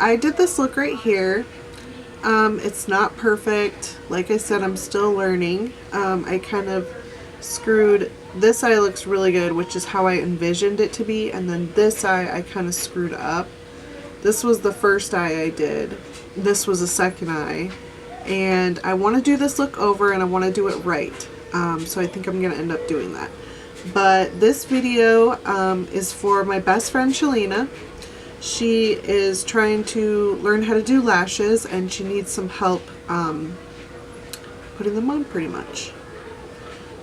I did this look right here. It's not perfect. Like I said, I'm still learning. I kind of screwed, this eye looks really good, which is how I envisioned it to be, and then this eye I kind of screwed up. This was the first eye I did. This was the second eye. And I want to do this look over and I want to do it right. So I think I'm going to end up doing that. But this video is for my best friend Shalina. She is trying to learn how to do lashes and she needs some help putting them on pretty much.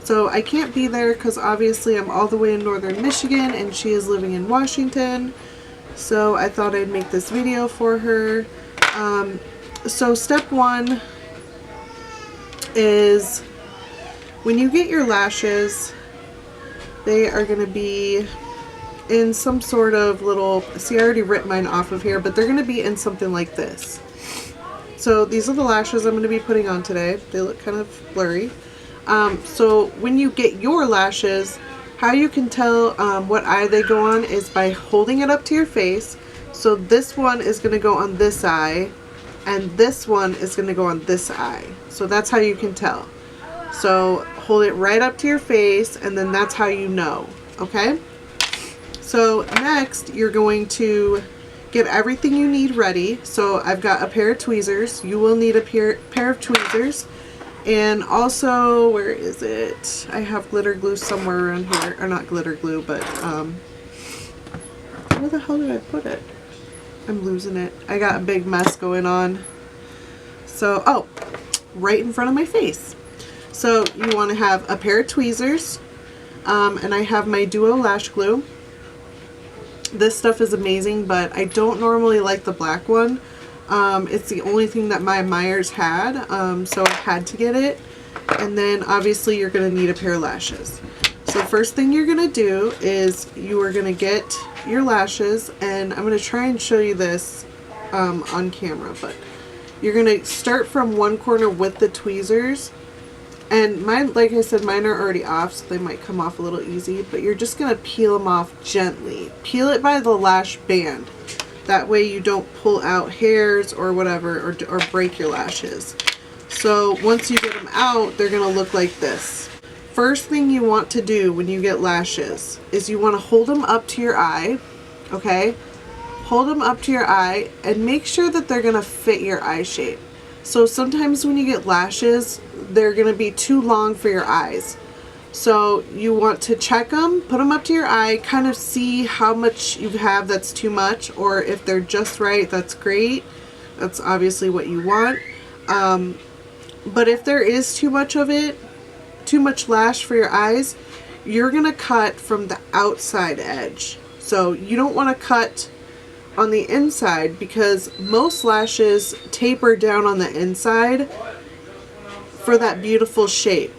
So I can't be there because obviously I'm all the way in northern Michigan and she is living in Washington. So I thought I'd make this video for her. So step one is when you get your lashes, they are going to be in some sort of little, see I already ripped mine off of here, but they're going to be in something like this. So these are the lashes I'm going to be putting on today. They look kind of blurry. So when you get your lashes, how you can tell what eye they go on is by holding it up to your face. So this one is going to go on this eye and this one is going to go on this eye. So that's how you can tell. So hold it right up to your face and then that's how you know, okay? So next you're going to get everything you need ready. So I've got a pair of tweezers. You will need a pair of tweezers. And also, where is it? I have glitter glue somewhere around here. Or not glitter glue, but where the hell did I put it? I'm losing it. I got a big mess going on. So, oh, right in front of my face. So you want to have a pair of tweezers. And I have my Duo Lash Glue. This stuff is amazing, but I don't normally like the black one. It's the only thing that my Myers had, so I had to get it. And then obviously you're going to need a pair of lashes. So first thing you're going to do is you are going to get your lashes, and I'm going to try and show you this on camera, but you're going to start from one corner with the tweezers. And mine, like I said, mine are already off, so they might come off a little easy, but you're just going to peel them off gently. Peel it by the lash band. That way you don't pull out hairs or whatever or break your lashes. So once you get them out, they're going to look like this. First thing you want to do when you get lashes is you want to hold them up to your eye, okay? Hold them up to your eye and make sure that they're going to fit your eye shape. So sometimes when you get lashes, they're going to be too long for your eyes. So you want to check them, put them up to your eye, kind of see how much you have that's too much, or if they're just right, that's great. That's obviously what you want. But if there is too much of it, too much lash for your eyes, you're going to cut from the outside edge. So you don't want to cut on the inside because most lashes taper down on the inside for that beautiful shape.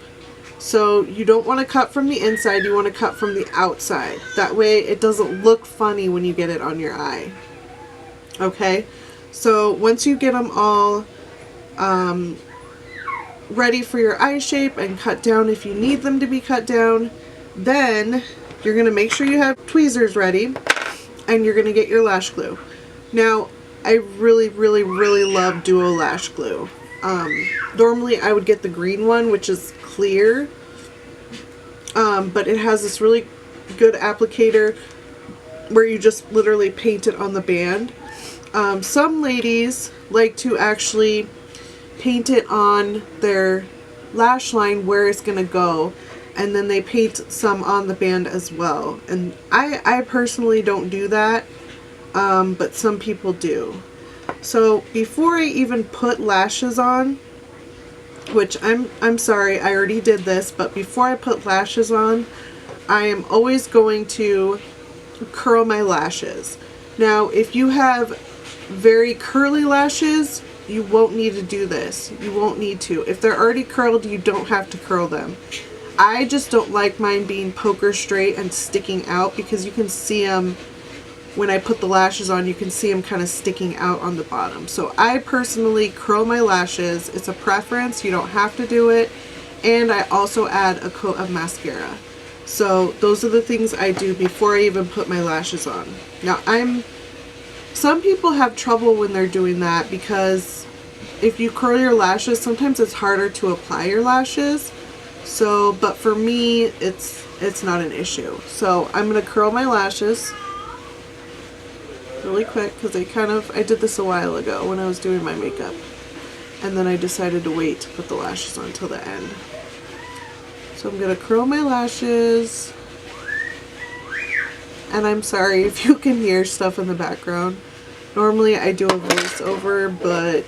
So you don't want to cut from the inside, you want to cut from the outside. That way it doesn't look funny when you get it on your eye. Okay, so once you get them all ready for your eye shape and cut down if you need them to be cut down, then you're going to make sure you have tweezers ready and you're going to get your lash glue. Now, I really love Duo Lash Glue. Normally I would get the green one, which is clear, but it has this really good applicator where you just literally paint it on the band. Some ladies like to actually paint it on their lash line where it's going to go, and then they paint some on the band as well. And I personally don't do that, but some people do. So before I even put lashes on, which I'm sorry, I already did this, but before I put lashes on, I am always going to curl my lashes. Now, if you have very curly lashes, you won't need to do this. You won't need to. If they're already curled, you don't have to curl them. I just don't like mine being poker straight and sticking out because you can see them when I put the lashes on, you can see them kind of sticking out on the bottom. So I personally curl my lashes. It's a preference. You don't have to do it. And I also add a coat of mascara. So those are the things I do before I even put my lashes on. Now I'm Some people have trouble when they're doing that because if you curl your lashes, sometimes it's harder to apply your lashes. So, but for me, it's not an issue. So I'm going to curl my lashes really quick because I did this a while ago when I was doing my makeup. And then I decided to wait to put the lashes on till the end. So I'm going to curl my lashes. And I'm sorry if you can hear stuff in the background. Normally I do a voiceover, but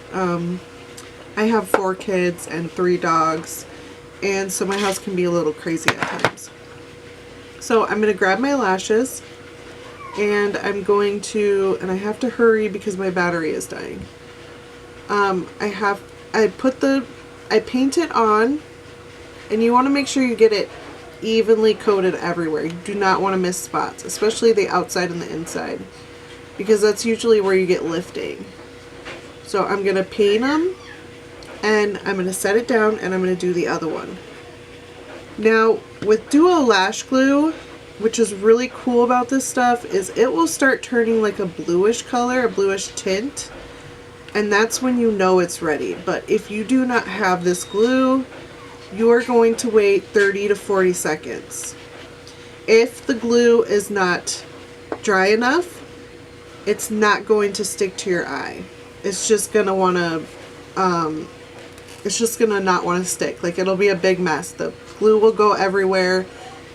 I have 4 kids and 3 dogs, and so my house can be a little crazy at times. So I'm going to grab my lashes, and I'm going to, and I have to hurry because my battery is dying. I paint it on, and you want to make sure you get it evenly coated everywhere. You do not want to miss spots, especially the outside and the inside, because that's usually where you get lifting. So I'm going to paint them, and I'm going to set it down, and I'm going to do the other one. Now with Duo Lash Glue, which is really cool about this stuff, is it will start turning like a bluish color, a bluish tint, and that's when you know it's ready. But if you do not have this glue, you are going to wait 30 to 40 seconds. If the glue is not dry enough, it's not going to stick to your eye. It's just gonna wanna, it's just gonna not want to stick. Like, it'll be a big mess. The glue will go everywhere,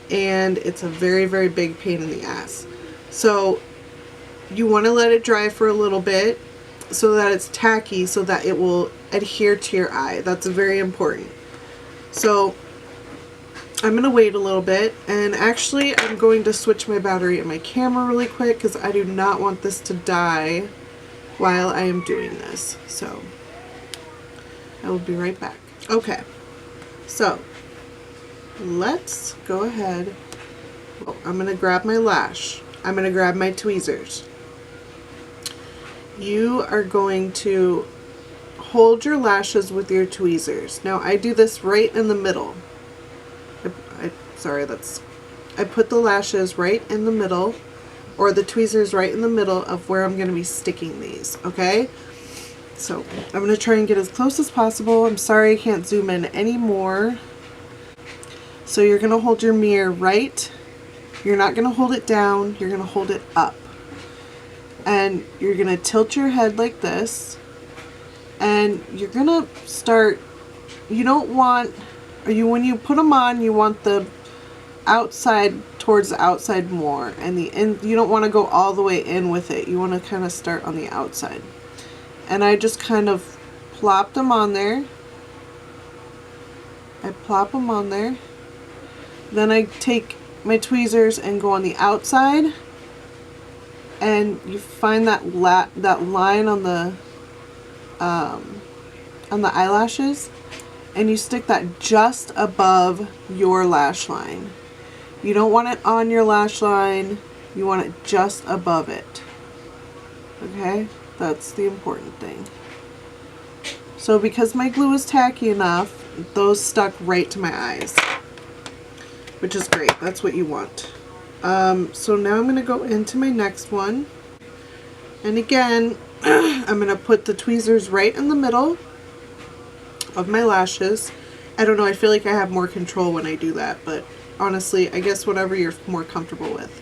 and it's a very, very big pain in the ass. So you want to let it dry for a little bit so that it's tacky, so that it will adhere to your eye. That's very important. So I'm going to wait a little bit, and actually I'm going to switch my battery in my camera really quick because I do not want this to die while I am doing this. So I will be right back. Okay, so let's go ahead. Well, I'm going to grab my lash. I'm going to grab my tweezers. You are going to hold your lashes with your tweezers. Now I do this right in the middle. I put the lashes right in the middle, or the tweezers right in the middle of where I'm going to be sticking these, okay? So I'm going to try and get as close as possible. I'm sorry I can't zoom in anymore. So you're going to hold your mirror right. You're not going to hold it down. You're going to hold it up. And you're going to tilt your head like this. And you're going to start, you don't want, when you put them on, you want the outside towards the outside more. And you don't want to go all the way in with it. You want to kind of start on the outside. And I just kind of plop them on there. I plop them on there. Then I take my tweezers and go on the outside. And you find that line on the eyelashes, and you stick that just above your lash line. You don't want it on your lash line, you want it just above it. Okay, that's the important thing. So because my glue is tacky enough, those stuck right to my eyes, which is great. That's what you want. So now I'm going to go into my next one, and again I'm going to put the tweezers right in the middle of my lashes. I don't know, I feel like I have more control when I do that, but honestly, I guess whatever you're more comfortable with.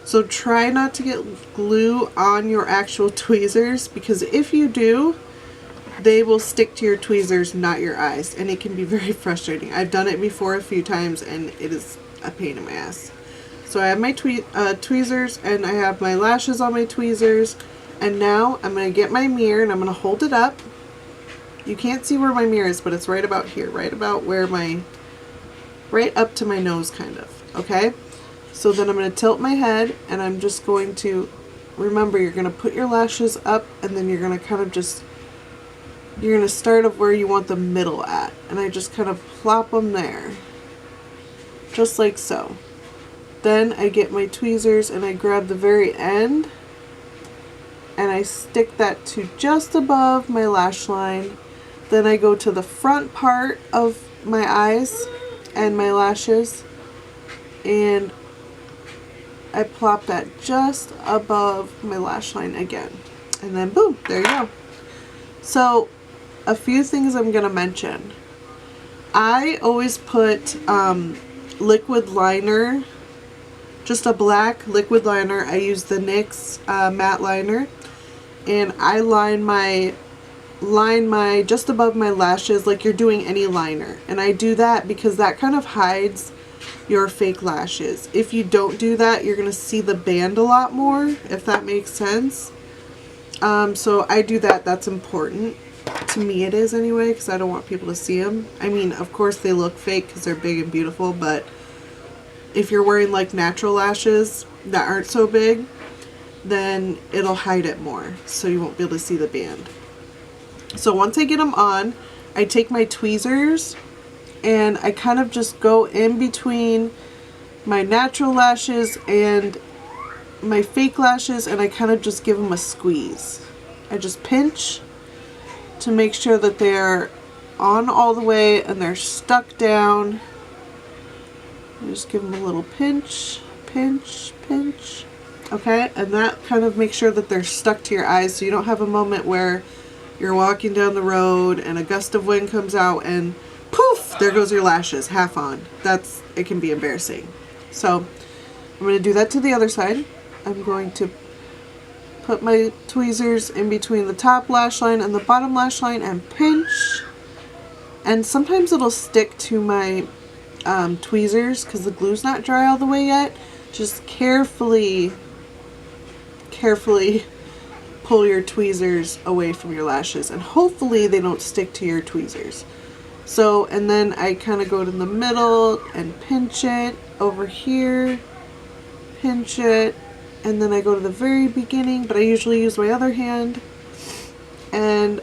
So try not to get glue on your actual tweezers, because if you do, they will stick to your tweezers, not your eyes, and it can be very frustrating. I've done it before a few times, and it is a pain in my ass. So I have my tweezers, and I have my lashes on my tweezers, and now I'm going to get my mirror, and I'm going to hold it up. You can't see where my mirror is, but it's right about here, right about where right up to my nose, kind of, okay? So then I'm going to tilt my head, and I'm just going to, remember, you're going to put your lashes up, and then you're going to kind of just, you're going to start of where you want the middle at, and I just kind of plop them there, just like so. Then I get my tweezers and I grab the very end, and I stick that to just above my lash line. Then I go to the front part of my eyes and my lashes, and I plop that just above my lash line again. And then boom, there you go. So a few things I'm going to mention. I always put liquid liner, just a black liquid liner. I use the NYX matte liner, and I line my just above my lashes like you're doing any liner. And I do that because that kind of hides your fake lashes. If you don't do that, you're going to see the band a lot more, if that makes sense. So I do that. That's important. To me it is anyway, because I don't want people to see them. I mean, of course they look fake because they're big and beautiful, but if you're wearing like natural lashes that aren't so big, then it'll hide it more, so you won't be able to see the band. So once I get them on, I take my tweezers and I kind of just go in between my natural lashes and my fake lashes, and I kind of just give them a squeeze. I just pinch to make sure that they're on all the way and they're stuck down. I just give them a little pinch, pinch, pinch. Okay, and that kind of makes sure that they're stuck to your eyes, so you don't have a moment where you're walking down the road and a gust of wind comes out and poof, there goes your lashes, half on. It can be embarrassing. So I'm going to do that to the other side. I'm going to put my tweezers in between the top lash line and the bottom lash line and pinch. And sometimes it'll stick to my tweezers because the glue's not dry all the way yet. Just carefully pull your tweezers away from your lashes, and hopefully they don't stick to your tweezers. So, and then I kind of go to the middle and pinch it over here, pinch it, and then I go to the very beginning, but I usually use my other hand, and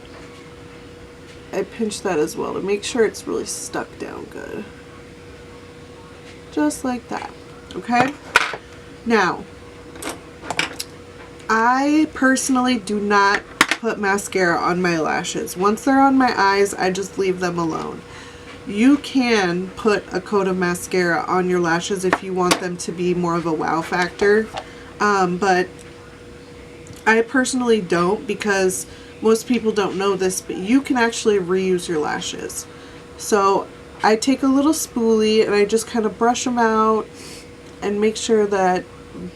I pinch that as well to make sure it's really stuck down good. Just like that. Okay? Now, I personally do not put mascara on my lashes. Once they're on my eyes, I just leave them alone. You can put a coat of mascara on your lashes if you want them to be more of a wow factor. But I personally don't, because most people don't know this, but you can actually reuse your lashes. So I take a little spoolie and I just kind of brush them out and make sure that,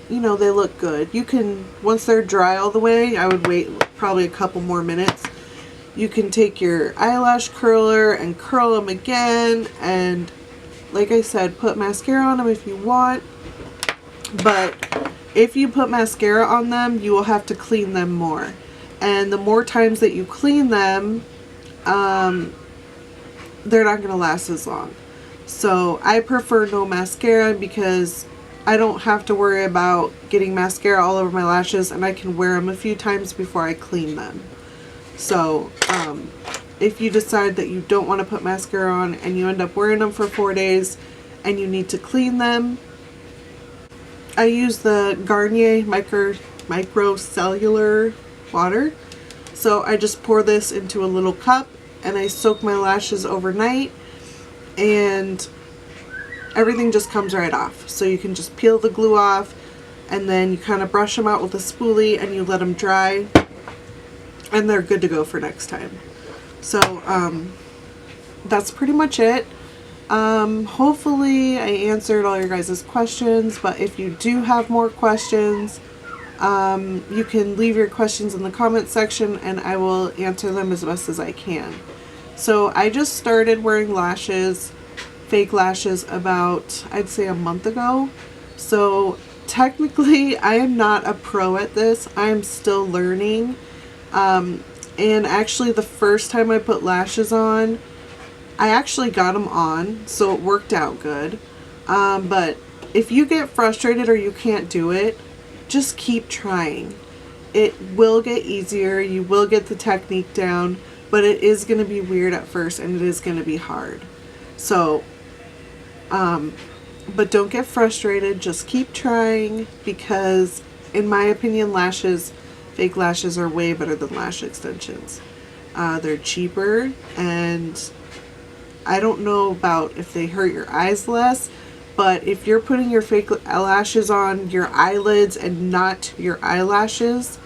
you know, they look good. You can, once they're dry all the way, I would wait probably a couple more minutes. You can take your eyelash curler and curl them again, and like I said, put mascara on them if you want. But if you put mascara on them, you will have to clean them more. And the more times that you clean them, they're not going to last as long. So I prefer no mascara because I don't have to worry about getting mascara all over my lashes, and I can wear them a few times before I clean them. So if you decide that you don't want to put mascara on and you end up wearing them for 4 days and you need to clean them, I use the Garnier Microcellular water. So I just pour this into a little cup and I soak my lashes overnight, and everything just comes right off. So you can just peel the glue off, and then you kind of brush them out with a spoolie and you let them dry, and they're good to go for next time. So that's pretty much it. Hopefully I answered all your guys' questions, but if you do have more questions, you can leave your questions in the comment section and I will answer them as best as I can. So I just started wearing lashes, fake lashes, about, I'd say, a month ago. So technically I am not a pro at this. I am still learning. And actually the first time I put lashes on, I actually got them on, so it worked out good. But if you get frustrated or you can't do it, just keep trying. It will get easier. You will get the technique down, but it is going to be weird at first and it is going to be hard. So, but don't get frustrated. Just keep trying, because in my opinion, fake lashes are way better than lash extensions. They're cheaper, and I don't know about if they hurt your eyes less, But if you're putting your fake lashes on your eyelids and not your eyelashes,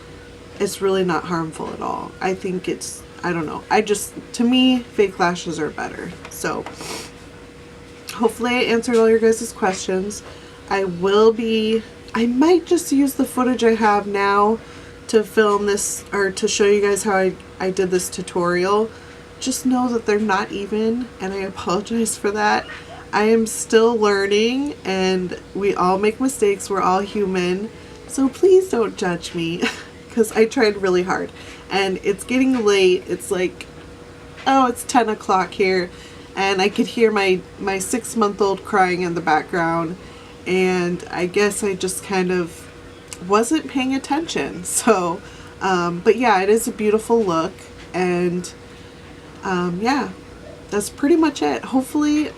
it's really not harmful at all. I think it's, I don't know. To me, fake lashes are better. So hopefully I answered all your guys' questions. I might just use the footage I have now to film this, or to show you guys how I did this tutorial. Just know that they're not even, and I apologize for that. I am still learning, and we all make mistakes. We're all human. So please don't judge me, because I tried really hard. And it's getting late. It's like, oh, it's 10 o'clock here, and I could hear my 6-month-old crying in the background, and I guess I just kind of wasn't paying attention. So, but yeah, it is a beautiful look, and yeah, that's pretty much it. Hopefully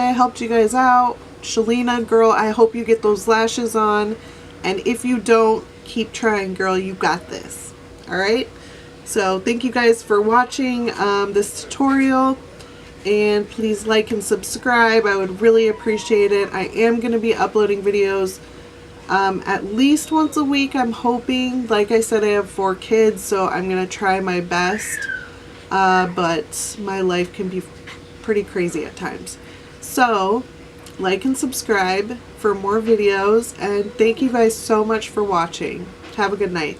I helped you guys out. Shalina, girl, I hope you get those lashes on, and if you don't, keep trying, girl. You got this. All right, so thank you guys for watching this tutorial, and please like and subscribe. I would really appreciate it. I am going to be uploading videos at least once a week, I'm hoping. Like I said, I have 4 kids, so I'm going to try my best, but my life can be pretty crazy at times. So like and subscribe for more videos, and thank you guys so much for watching. Have a good night.